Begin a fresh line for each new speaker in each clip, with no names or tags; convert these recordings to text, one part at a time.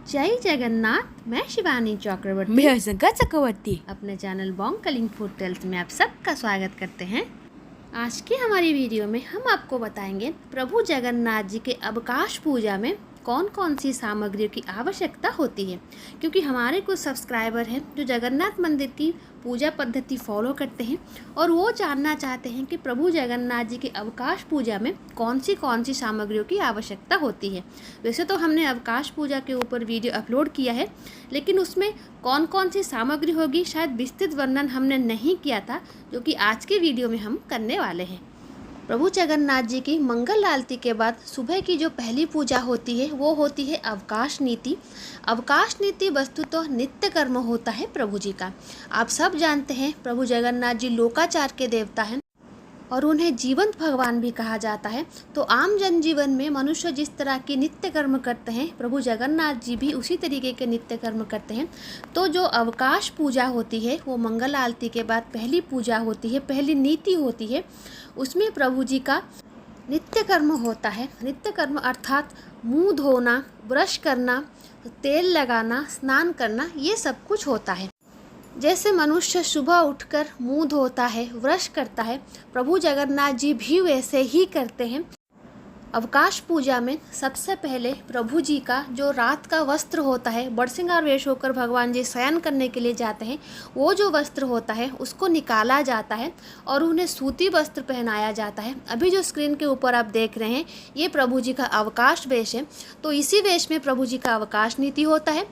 जय जगन्नाथ। मैं शिवानी चक्रवर्ती,
मैं शंकर चक्रवर्ती
अपने channel Bong calling food tales में आप सबका स्वागत करते हैं। आज की हमारी वीडियो में हम आपको बताएंगे प्रभु जगन्नाथ जी के अवकाश पूजा में कौन कौन सी सामग्रियों की आवश्यकता होती है, क्योंकि हमारे कुछ सब्सक्राइबर हैं जो जगन्नाथ मंदिर की पूजा पद्धति फॉलो करते हैं और वो जानना चाहते हैं कि प्रभु जगन्नाथ जी के अवकाश पूजा में कौन सी सामग्रियों की आवश्यकता होती है। वैसे तो हमने अवकाश पूजा के ऊपर वीडियो अपलोड किया है, लेकिन उसमें कौन सी सामग्री होगी शायद विस्तृत वर्णन हमने नहीं किया था, जो कि आज के वीडियो में हम करने वाले हैं। प्रभु जगन्नाथ जी की मंगल आरती के बाद सुबह की जो पहली पूजा होती है वो होती है अवकाश नीति। अवकाश नीति वस्तुतः नित्य कर्म होता है प्रभु जी का। आप सब जानते हैं प्रभु जगन्नाथ जी लोकाचार के देवता हैं और उन्हें जीवंत भगवान भी कहा जाता है। तो आम जनजीवन में मनुष्य जिस तरह की नित्य कर्म करते हैं, प्रभु जगन्नाथ जी भी उसी तरीके के नित्य कर्म करते हैं। तो जो अवकाश पूजा होती है वो मंगल आरती के बाद पहली पूजा होती है, पहली नीति होती है। उसमें प्रभु जी का नित्य कर्म होता है। नित्य कर्म अर्थात मुँह धोना, ब्रश करना, तेल लगाना, स्नान करना, ये सब कुछ होता है। जैसे मनुष्य सुबह उठकर मुंह धोता है, ब्रश करता है, प्रभु जगन्नाथ जी भी वैसे ही करते हैं। अवकाश पूजा में सबसे पहले प्रभु जी का जो रात का वस्त्र होता है, बड़सिंगार वेश होकर भगवान जी शयन करने के लिए जाते हैं, वो जो वस्त्र होता है उसको निकाला जाता है और उन्हें सूती वस्त्र पहनाया जाता है। अभी जो स्क्रीन के ऊपर आप देख रहे हैं ये प्रभु जी का अवकाश वेश है। तो इसी वेश में प्रभु जी का अवकाश नीति होता है।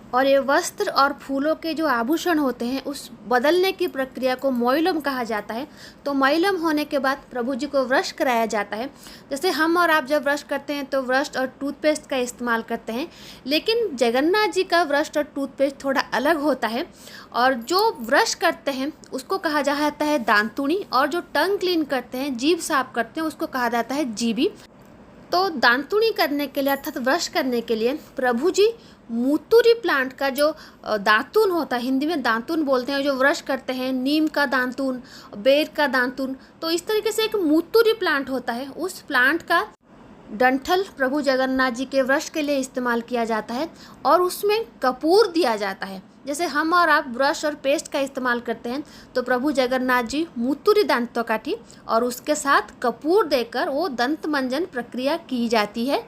और ये वस्त्र और फूलों के जो आभूषण होते हैं उस बदलने की प्रक्रिया को मोइलम कहा जाता है। तो मोइलम होने के बाद प्रभु जी को ब्रश कराया जाता है। जैसे हम और आप जब ब्रश करते हैं तो ब्रश और टूथपेस्ट का इस्तेमाल करते हैं, लेकिन जगन्नाथ जी का ब्रश और टूथपेस्ट थोड़ा अलग होता है। और जो ब्रश करते हैं उसको कहा जाता है दांतुनी, और जो टंग क्लीन करते हैं, जीभ साफ करते हैं, उसको कहा जाता है जीभी। तो दांतुनी करने के लिए अर्थात ब्रश करने के लिए प्रभु जी मूतूरी प्लांट का जो दातून होता है, हिंदी में दातून बोलते हैं, जो ब्रश करते हैं, नीम का दातून, बेर का दातून, तो इस तरीके से एक मूतूरी प्लांट होता है। उस प्लांट का डंठल प्रभु जगन्नाथ जी के ब्रश के लिए इस्तेमाल किया जाता है और उसमें कपूर दिया जाता है। जैसे हम और आप ब्रश और पेस्ट का इस्तेमाल करते हैं, तो प्रभु जगन्नाथ जी मूतूरी दांतों काठी और उसके साथ कपूर देकर वो दंत मंजन प्रक्रिया की जाती है।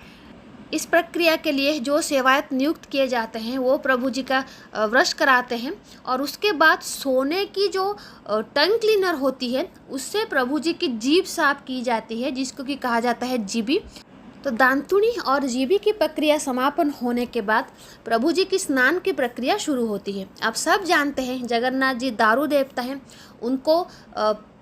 इस प्रक्रिया के लिए जो सेवायत नियुक्त किए जाते हैं वो प्रभु जी का ब्रश कराते हैं और उसके बाद सोने की जो टंग क्लीनर होती है उससे प्रभु जी की जीभ साफ की जाती है, जिसको कि कहा जाता है जीभी। तो दांतुनी और जीभी की प्रक्रिया समापन होने के बाद प्रभु जी की स्नान की प्रक्रिया शुरू होती है। आप सब जानते हैं जगन्नाथ जी दारू देवता हैं, उनको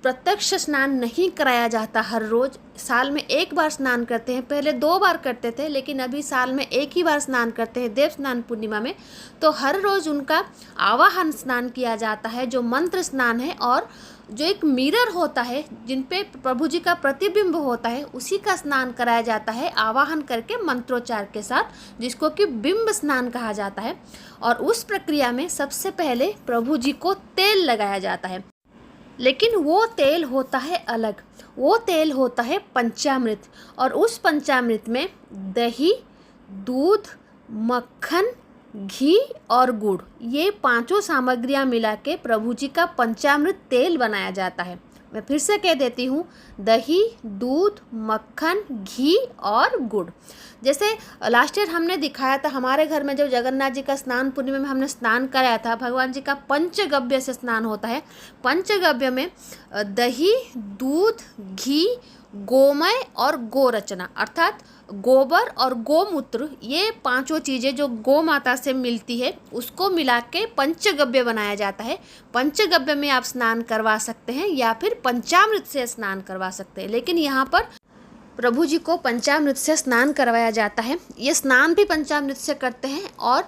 प्रत्यक्ष स्नान नहीं कराया जाता। हर रोज़ साल में एक बार स्नान करते हैं, पहले 2 बार करते थे, लेकिन अभी साल में एक ही बार स्नान करते हैं, देव स्नान पूर्णिमा में। तो हर रोज़ उनका आवाहन स्नान किया जाता है, जो मंत्र स्नान है, और जो एक मिरर होता है जिन पे प्रभु जी का प्रतिबिंब होता है उसी का स्नान कराया जाता है आवाहन करके मंत्रोच्चार के साथ, जिसको कि बिंब स्नान कहा जाता है। और उस प्रक्रिया में सबसे पहले प्रभु जी को तेल लगाया जाता है, लेकिन वो तेल होता है अलग। वो तेल होता है पंचामृत, और उस पंचामृत में दही, दूध, मक्खन, घी और गुड़, ये 5 सामग्रियां मिला के प्रभु जी का पंचामृत तेल बनाया जाता है। मैं फिर से कह देती हूँ, दही, दूध, मक्खन, घी और गुड़। जैसे लास्ट ईयर हमने दिखाया था हमारे घर में जब जगन्नाथ जी का स्नान पूर्णिमा में हमने स्नान कराया था, भगवान जी का पंचगव्य से स्नान होता है। पंचगव्य में दही, दूध, घी, गोमय और गोरचना अर्थात गोबर और गोमूत्र, ये 5 चीज़ें जो गौ माता से मिलती है उसको मिला के पंचगव्य बनाया जाता है। पंचगव्य में आप स्नान करवा सकते हैं या फिर पंचामृत से स्नान करवा सकते हैं, लेकिन यहाँ पर प्रभु जी को पंचामृत से स्नान करवाया जाता है। ये स्नान भी पंचामृत से करते हैं और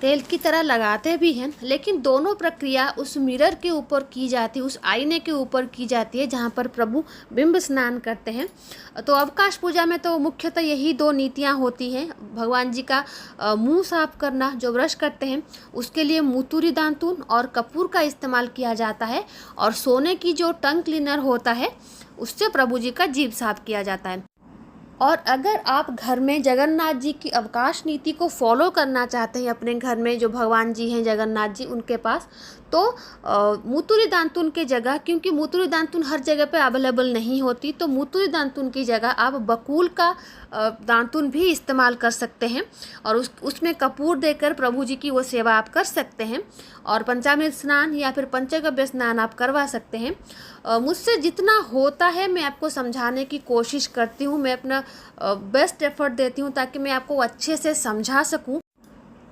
तेल की तरह लगाते भी हैं, लेकिन दोनों प्रक्रिया उस मिरर के ऊपर की जाती है, उस आईने के ऊपर की जाती है जहाँ पर प्रभु बिंब स्नान करते हैं। तो अवकाश पूजा में तो मुख्यतः यही 2 नीतियाँ होती हैं। भगवान जी का मुंह साफ करना, जो ब्रश करते हैं उसके लिए मूतूरी दातून और कपूर का इस्तेमाल किया जाता है, और सोने की जो टंग क्लीनर होता है उससे प्रभु जी का जीभ साफ किया जाता है। और अगर आप घर में जगन्नाथ जी की अवकाश नीति को फॉलो करना चाहते हैं अपने घर में, जो भगवान जी हैं जगन्नाथ जी उनके पास, तो मुतुरी दांतुन की जगह, क्योंकि मुतुरी दांतुन हर जगह पे अवेलेबल नहीं होती, तो मुतुरी दांतुन की जगह आप बकुल का दांतुन भी इस्तेमाल कर सकते हैं और उसमें कपूर देकर प्रभु जी की वो सेवा आप कर सकते हैं और पंचामृत स्नान या फिर पंचगव्य स्नान आप करवा सकते हैं। मुझसे जितना होता है मैं आपको समझाने की कोशिश करती हूँ, मैं अपना बेस्ट एफर्ट देती हूँ ताकि मैं आपको अच्छे से समझा सकूँ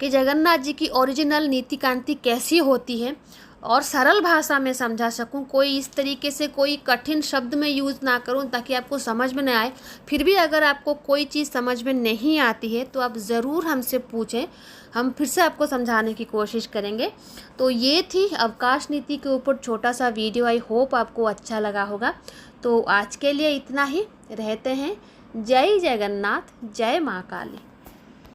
कि जगन्नाथ जी की ओरिजिनल नीति कांति कैसी होती है और सरल भाषा में समझा सकूं। कोई इस तरीके से कोई कठिन शब्द में यूज़ ना करूं ताकि आपको समझ में न आए। फिर भी अगर आपको कोई चीज़ समझ में नहीं आती है तो आप ज़रूर हमसे पूछें, हम फिर से आपको समझाने की कोशिश करेंगे। तो ये थी अवकाश नीति के ऊपर छोटा सा वीडियो, आई होप आपको अच्छा लगा होगा। तो आज के लिए इतना ही, रहते हैं। जय जगन्नाथ, जय माँ काली।